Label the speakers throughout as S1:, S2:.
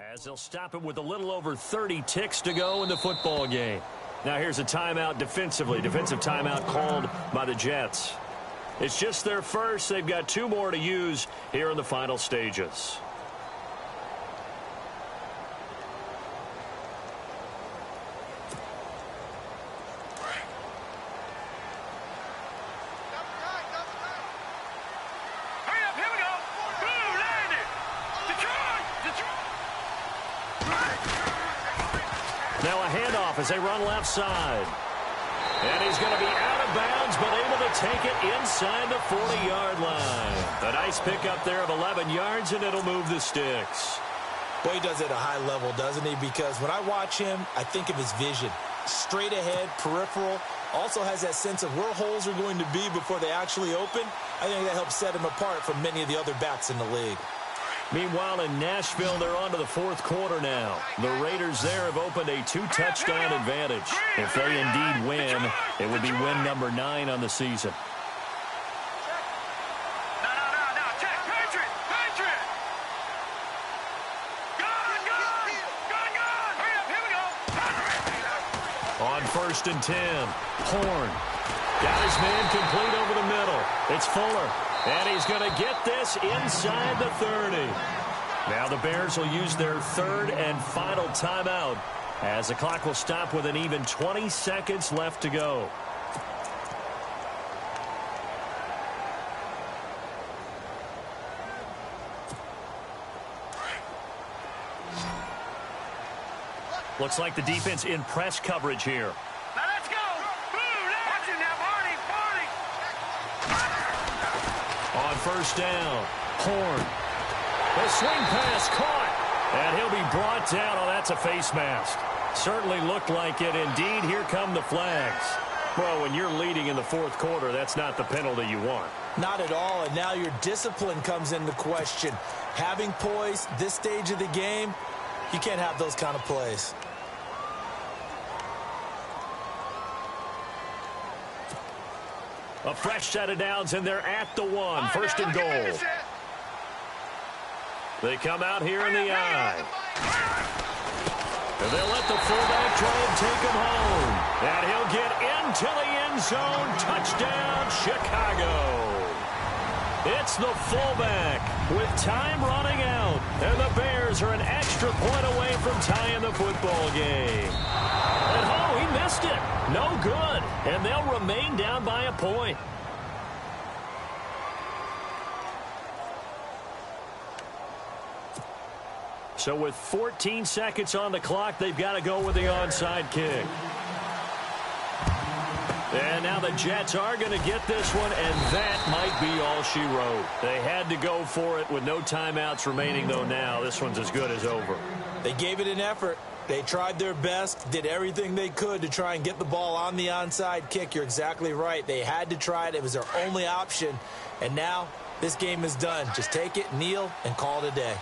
S1: As they'll stop it with a little over 30 ticks to go in the football game. Now here's a timeout defensively. Defensive timeout called by the Jets. It's just their first. They've got 2 more to use here in the final stages. Now a handoff as they run left side. And he's going to be out of bounds, but able to take it inside the 40-yard line. A nice pickup there of 11 yards, and it'll move the sticks.
S2: Well, he does it at a high level, doesn't he? Because when I watch him, I think of his vision. Straight ahead, peripheral. Also has that sense of where holes are going to be before they actually open. I think that helps set him apart from many of the other backs in the league.
S1: Meanwhile, in Nashville, they're on to the 4th quarter now. The Raiders there have opened a 2-touchdown advantage. If they indeed win, it would be win number 9 on the season. On 1st and 10, Horn. Got his man complete over the middle. It's Fuller. And he's going to get this inside the 30. Now the Bears will use their 3rd and final timeout as the clock will stop with an even 20 seconds left to go. Looks like the defense in press coverage here. On 1st down, Horn. The swing pass caught, and he'll be brought down. Oh, that's a face mask. Certainly looked like it. Indeed, here come the flags. Well, when you're leading in the 4th quarter, that's not the penalty you want.
S2: Not at all, and now your discipline comes into question. Having poise this stage of the game, you can't have those kind of plays.
S1: A fresh set of downs, and they're at the 1. 1st and goal. They come out here in the I. And they'll let the fullback try and take him home. And he'll get into the end zone. Touchdown, Chicago. It's the fullback with time running out. And the Bears are an extra point away from tying the football game. And oh, he missed it. No good. And they'll remain down by a point. So with 14 seconds on the clock, they've got to go with the onside kick. And now the Jets are going to get this one, and that might be all she wrote. They had to go for it with no timeouts remaining, though now this one's as good as over.
S2: They gave it an effort. They tried their best, did everything they could to try and get the ball on the onside kick. You're exactly right. They had to try it. It was their only option. And now this game is done. Just take it, kneel, and call it a day.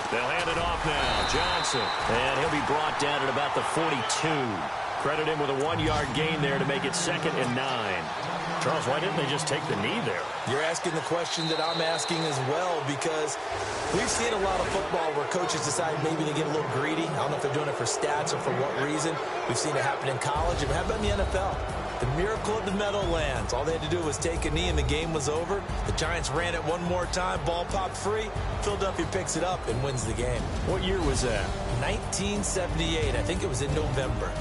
S1: They'll hand it off now. Johnson. And he'll be brought down at about the 42. Credit him with a 1-yard gain there to make it 2nd and 9. Charles, why didn't they just take the knee there?
S2: You're asking the question that I'm asking as well, because we've seen a lot of football where coaches decide maybe they get a little greedy. I don't know if they're doing it for stats or for what reason. We've seen it happen in college. It happened in the NFL. The miracle of the Meadowlands. All they had to do was take a knee and the game was over. The Giants ran it one more time. Ball popped free. Philadelphia picks it up and wins the game.
S1: What year was that?
S2: 1978. I think it was in November.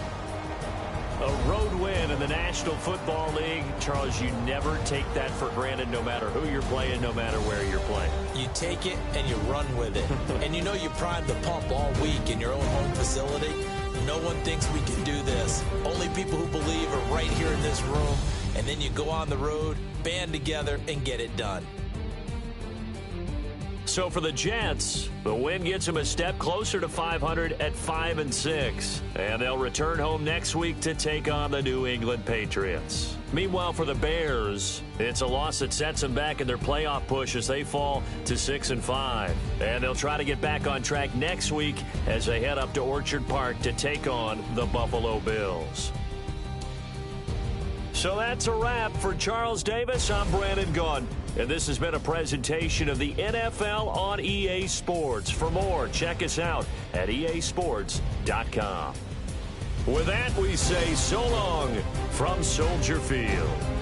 S1: A road win in the National Football League. Charles, you never take that for granted no matter who you're playing, no matter where you're playing.
S2: You take it and you run with it. And you know you primed the pump all week in your own home facility. No one thinks we can do this. Only people who believe are right here in this room. And then you go on the road, band together, and get it done.
S1: So for the Jets, the win gets them a step closer to 500 at 5-6. And they'll return home next week to take on the New England Patriots. Meanwhile, for the Bears, it's a loss that sets them back in their playoff push as they fall to 6-5. And they'll try to get back on track next week as they head up to Orchard Park to take on the Buffalo Bills. So that's a wrap. For Charles Davis, I'm Brandon Gaudin. And this has been a presentation of the NFL on EA Sports. For more, check us out at easports.com. With that, we say so long from Soldier Field.